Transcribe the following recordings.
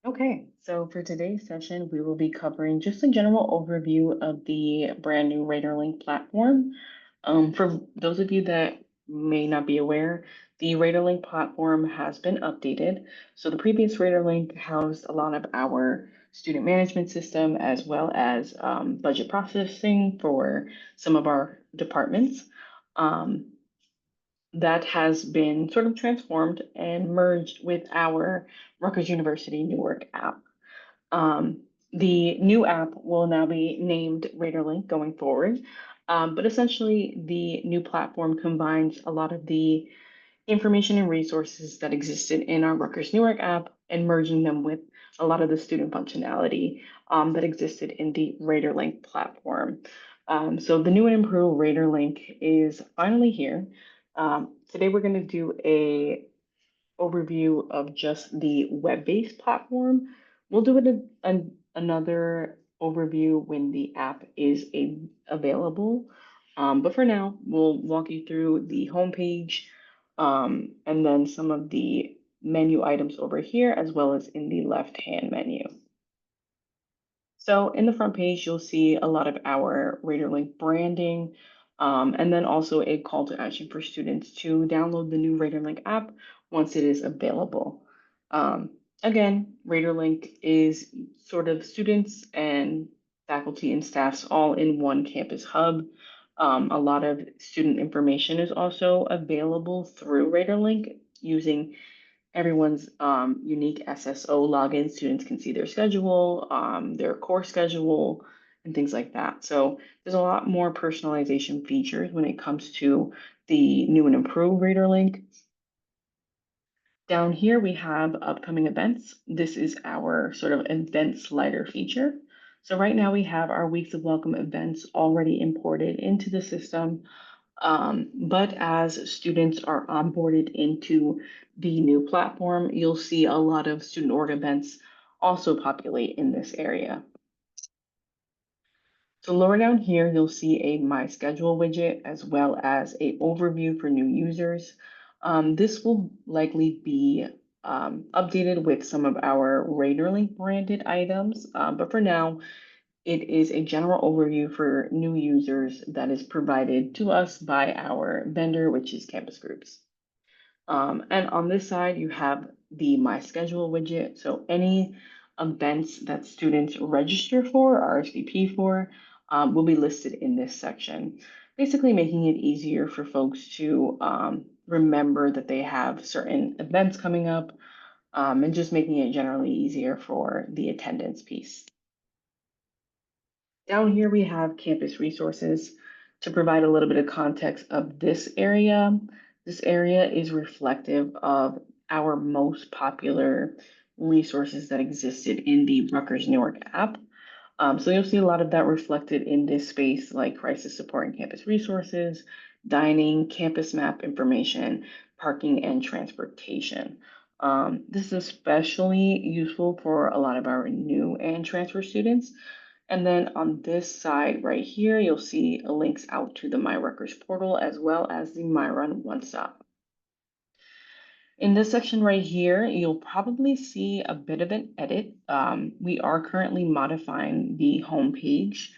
Okay, so for today's session, we will be covering just a general overview of the brand new RaiderLink platform. For those of you that may not be aware, the RaiderLink platform has been updated. So the previous RaiderLink housed a lot of our student management system as well as budget processing for some of our departments. Um, that has been sort of transformed and merged with our Rutgers University Newark app. Um, the new app will now be named RaiderLink going forward. But essentially, the new platform combines a lot of the information and resources that existed in our Rutgers Newark app and merging them with a lot of the student functionality that existed in the RaiderLink platform. So the new and improved RaiderLink is finally here. Today we're going to do a overview of just the web-based platform. We'll do it another overview when the app is available. But for now, we'll walk you through the homepage and then some of the menu items over here, as well as in the left-hand menu. So in the front page, you'll see a lot of our RaiderLink branding, and then also a call to action for students to download the new RaiderLink app once it is available. Again, RaiderLink is sort of students and faculty and staffs all in one campus hub. A lot of student information is also available through RaiderLink using everyone's unique SSO login. Students can see their schedule, their course schedule, and things like that. So there's a lot more personalization features when it comes to the new and improved RaiderLink. Down here we have upcoming events. This is our sort of event slider feature. So right now we have our weeks of welcome events already imported into the system. But as students are onboarded into the new platform, you'll see a lot of student org events also populate in this area. So lower down here, you'll see a My Schedule widget as well as a overview for new users. This will likely be updated with some of our RaiderLink branded items, but for now, it is a general overview for new users that is provided to us by our vendor, which is Campus Groups. And on this side, you have the My Schedule widget. So any events that students register for, RSVP for, will be listed in this section, basically making it easier for folks to remember that they have certain events coming up and just making it generally easier for the attendance piece. Down here we have campus resources. To provide a little bit of context of this area is reflective of our most popular resources that existed in the Rutgers Newark app. So you'll see a lot of that reflected in this space, like crisis support and campus resources, dining, campus map information, parking, and transportation. This is especially useful for a lot of our new and transfer students. And then on this side right here, you'll see links out to the My Rutgers portal as well as the My Run One Stop. In this section right here, you'll probably see a bit of an edit. We are currently modifying the home page.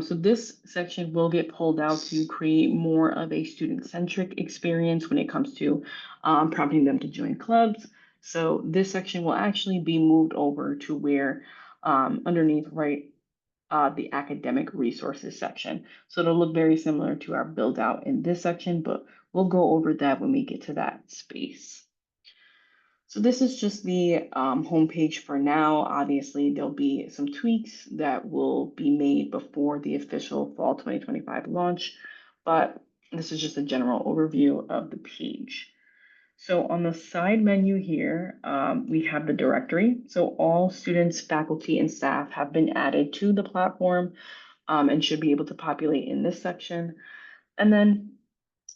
So this section will get pulled out to create more of a student-centric experience when it comes to prompting them to join clubs. So this section will actually be moved over to where underneath the academic resources section. So it'll look very similar to our build out in this section, but we'll go over that when we get to that space. So this is just the homepage for now. Obviously, there'll be some tweaks that will be made before the official fall 2025 launch, but this is just a general overview of the page. So on the side menu here, we have the directory. So all students, faculty, and staff have been added to the platform and should be able to populate in this section. And then,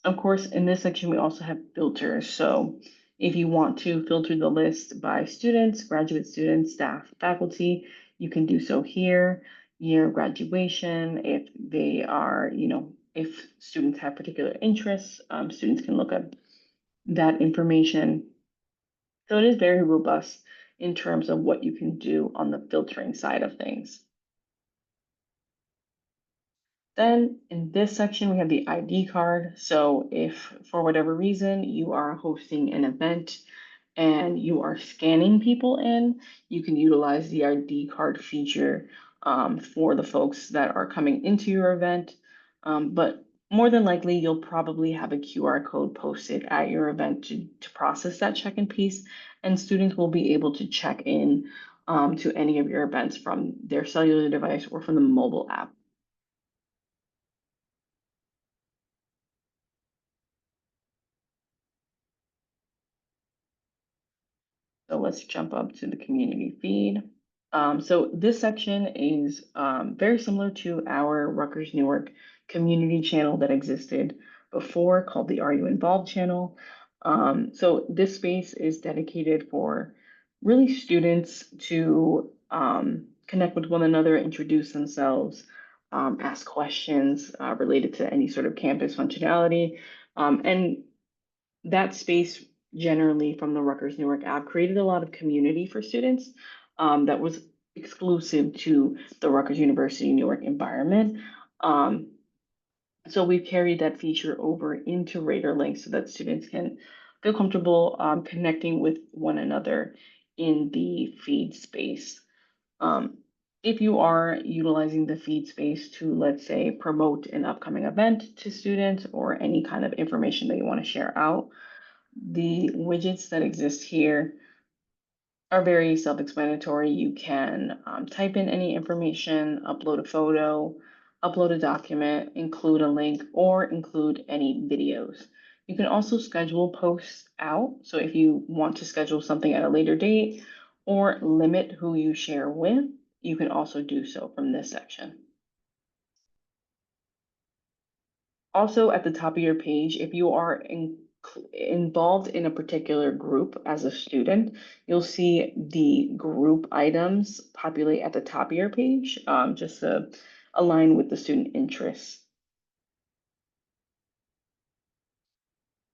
of course, in this section, we also have filters. So if you want to filter the list by students, graduate students, staff, faculty, you can do so here. Year of graduation, if they are, if students have particular interests, students can look up that information. So it is very robust in terms of what you can do on the filtering side of things. Then in this section, we have the ID card. So if for whatever reason you are hosting an event and you are scanning people in, you can utilize the ID card feature for the folks that are coming into your event. But more than likely, you'll probably have a QR code posted at your event to process that check-in piece, and students will be able to check in to any of your events from their cellular device or from the mobile app. So let's jump up to the community feed. So this section is very similar to our Rutgers Newark community channel that existed before called the Are You Involved channel. So this space is dedicated for really students to connect with one another, introduce themselves, ask questions related to any sort of campus functionality, and that space generally from the Rutgers Newark app created a lot of community for students that was exclusive to the Rutgers University Newark environment. Um, so we've carried that feature over into RaiderLink so that students can feel comfortable connecting with one another in the feed space. Um, if you are utilizing the feed space to, let's say, promote an upcoming event to students or any kind of information that you want to share out, the widgets that exist here are very self-explanatory. You can type in any information, upload a photo, upload a document, include a link, or include any videos. You can also schedule posts out. So if you want to schedule something at a later date or limit who you share with, you can also do so from this section. Also, at the top of your page, if you are involved in a particular group as a student, you'll see the group items populate at the top of your page, just to align with the student interests.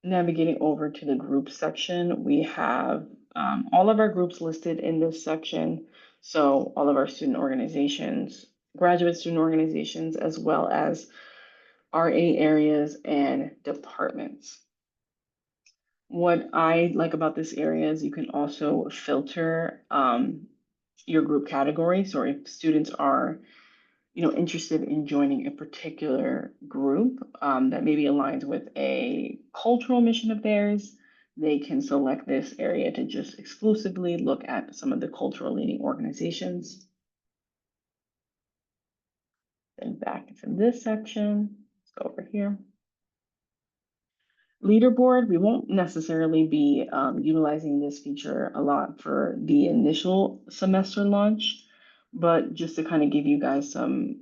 Navigating over to the group section, we have all of our groups listed in this section. So all of our student organizations, graduate student organizations, as well as RA areas and departments. What I like about this area is you can also filter your group categories, or if students are, interested in joining a particular group that maybe aligns with a cultural mission of theirs, they can select this area to just exclusively look at some of the cultural leading organizations. Then back into this section, let's go over here. Leaderboard, we won't necessarily be utilizing this feature a lot for the initial semester launch, but just to kind of give you guys some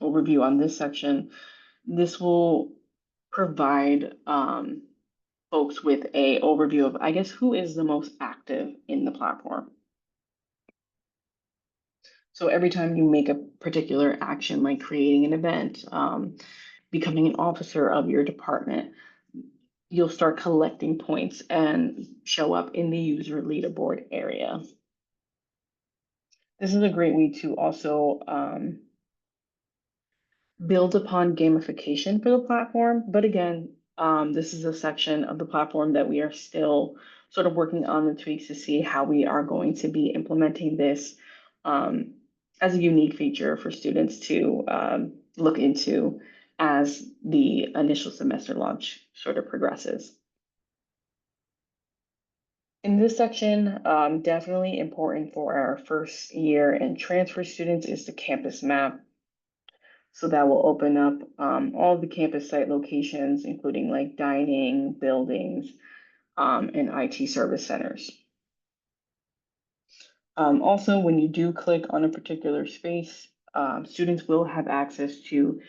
overview on this section, this will provide folks with a overview of, I guess, who is the most active in the platform. So every time you make a particular action, like creating an event, becoming an officer of your department, you'll start collecting points and show up in the user leaderboard area. This is a great way to also build upon gamification for the platform. But again, this is a section of the platform that we are still sort of working on the tweaks to see how we are going to be implementing this as a unique feature for students to look into as the initial semester launch sort of progresses. In this section, definitely important for our first year and transfer students is the campus map. So that will open up all the campus site locations, including like dining, buildings, and IT service centers. Also, when you do click on a particular space, students will have access to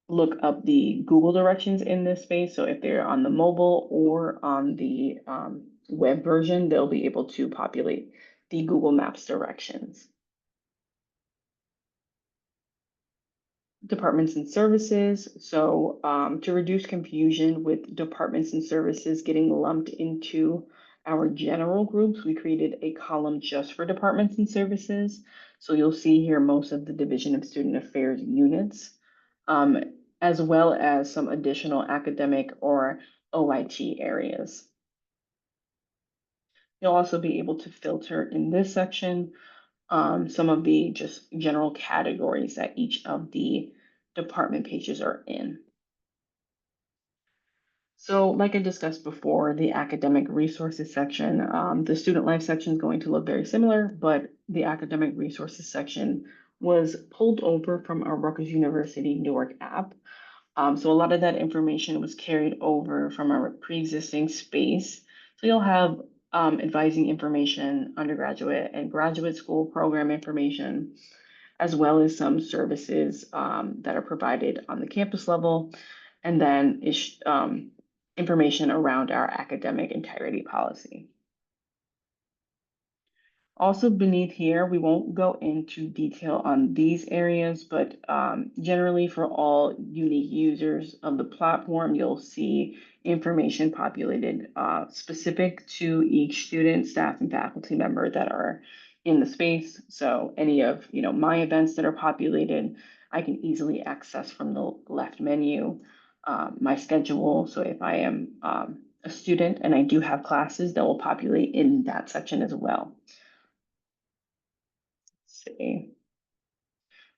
look up the Google directions in this space. So if they're on the mobile or on the web version, they'll be able to populate the Google Maps directions. Departments and services. So to reduce confusion with departments and services getting lumped into our general groups, we created a column just for departments and services. So you'll see here most of the Division of Student Affairs units, um, as well as some additional academic or OIT areas. You'll also be able to filter in this section some of the just general categories that each of the department pages are in. So like I discussed before, the academic resources section, the student life section is going to look very similar, but the academic resources section was pulled over from our Rutgers University Newark app. So a lot of that information was carried over from our pre-existing space. So you'll have advising information, undergraduate and graduate school program information, as well as some services that are provided on the campus level, and then information around our academic integrity policy. Also beneath here, we won't go into detail on these areas, but generally for all unique users of the platform, you'll see information populated specific to each student, staff, and faculty member that are in the space. So any of my events that are populated, I can easily access from the left menu. My schedule, so if I am a student and I do have classes, that will populate in that section as well. See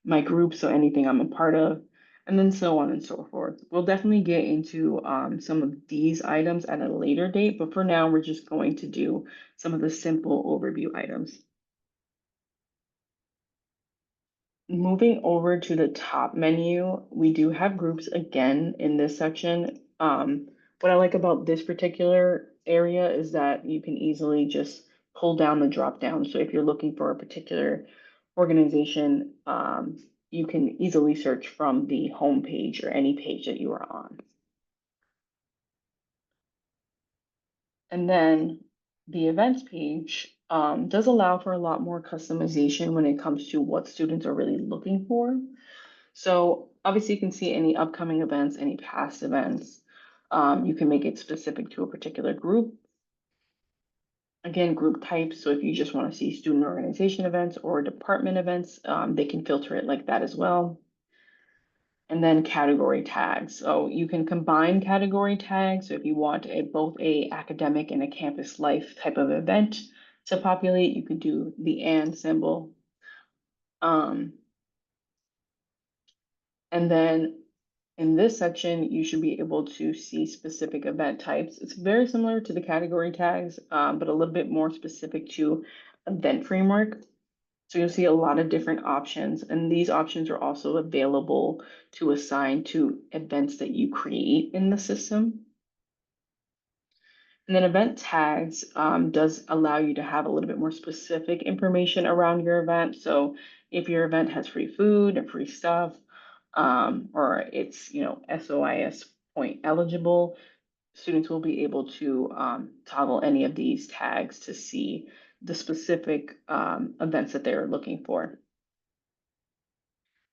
my group, so anything I'm a part of, and then so on and so forth. We'll definitely get into some of these items at a later date, but for now, we're just going to do some of the simple overview items. Moving over to the top menu, we do have groups again in this section. What I like about this particular area is that you can easily just pull down the drop down. So if you're looking for a particular organization, you can easily search from the home page or any page that you are on. And then the events page does allow for a lot more customization when it comes to what students are really looking for. So obviously you can see any upcoming events, any past events. You can make it specific to a particular group. Again, group types. So if you just want to see student organization events or department events, they can filter it like that as well. And then category tags. So you can combine category tags. So if you want both a academic and a campus life type of event to populate, you could do the and symbol. And then in this section, you should be able to see specific event types. It's very similar to the category tags, but a little bit more specific to event framework. So you'll see a lot of different options, and these options are also available to assign to events that you create in the system. And then event tags does allow you to have a little bit more specific information around your event. So if your event has free food and free stuff, or it's SOIS point eligible, students will be able to toggle any of these tags to see the specific events that they're looking for.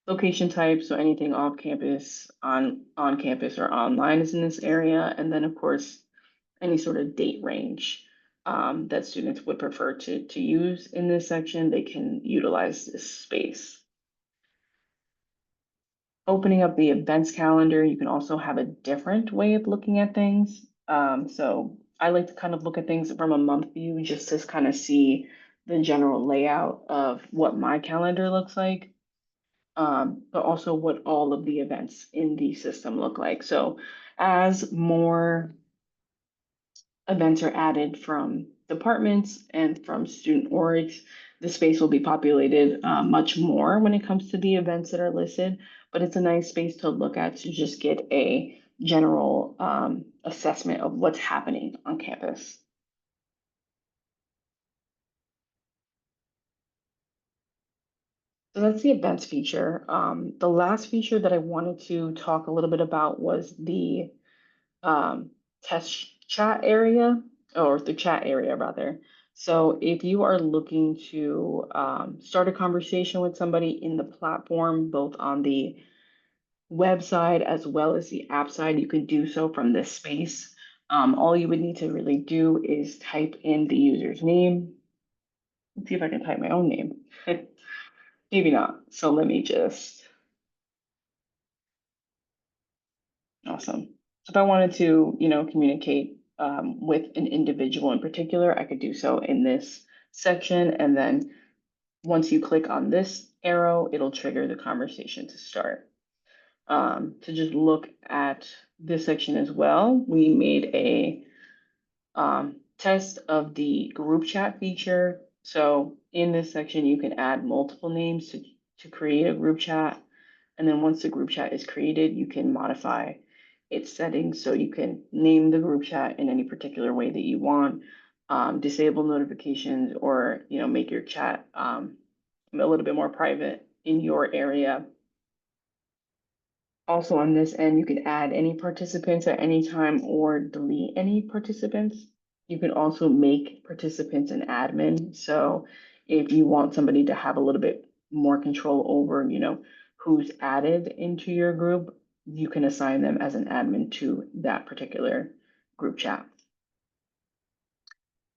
Location type, so anything off campus, on campus, or online is in this area. And then of course, any sort of date range that students would prefer to use in this section, they can utilize this space. Opening up the events calendar, you can also have a different way of looking at things. So I like to kind of look at things from a month view just to kind of see the general layout of what my calendar looks like, but also what all of the events in the system look like. So as more events are added from departments and from student orgs, the space will be populated much more when it comes to the events that are listed, but it's a nice space to look at to just get a general assessment of what's happening on campus. So that's the events feature. The last feature that I wanted to talk a little bit about was the test chat area, or the chat area rather. So if you are looking to start a conversation with somebody in the platform, both on the website as well as the app side, you can do so from this space. All you would need to really do is type in the user's name. Let's see if I can type my own name. Maybe not. So let me just, awesome. So if I wanted to, communicate with an individual in particular, I could do so in this section. And then once you click on this arrow, it'll trigger the conversation to start. To just look at this section as well, we made a test of the group chat feature. So in this section, you can add multiple names to create a group chat. And then once the group chat is created, you can modify its settings. So you can name the group chat in any particular way that you want, disable notifications, or make your chat a little bit more private in your area. Also on this end, you can add any participants at any time or delete any participants. You can also make participants an admin. So if you want somebody to have a little bit more control over, who's added into your group, you can assign them as an admin to that particular group chat.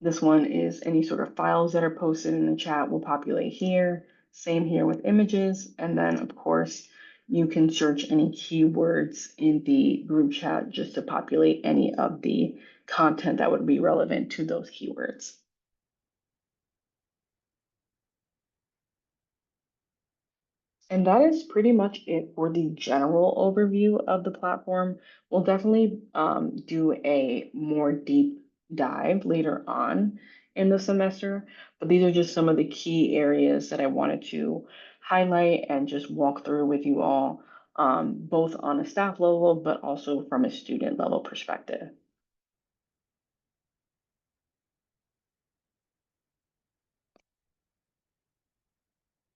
This one is any sort of files that are posted in the chat will populate here. Same here with images. And then of course, you can search any keywords in the group chat just to populate any of the content that would be relevant to those keywords. And that is pretty much it for the general overview of the platform. We'll definitely do a more deep dive later on in the semester, but these are just some of the key areas that I wanted to highlight and just walk through with you all, both on a staff level, but also from a student level perspective.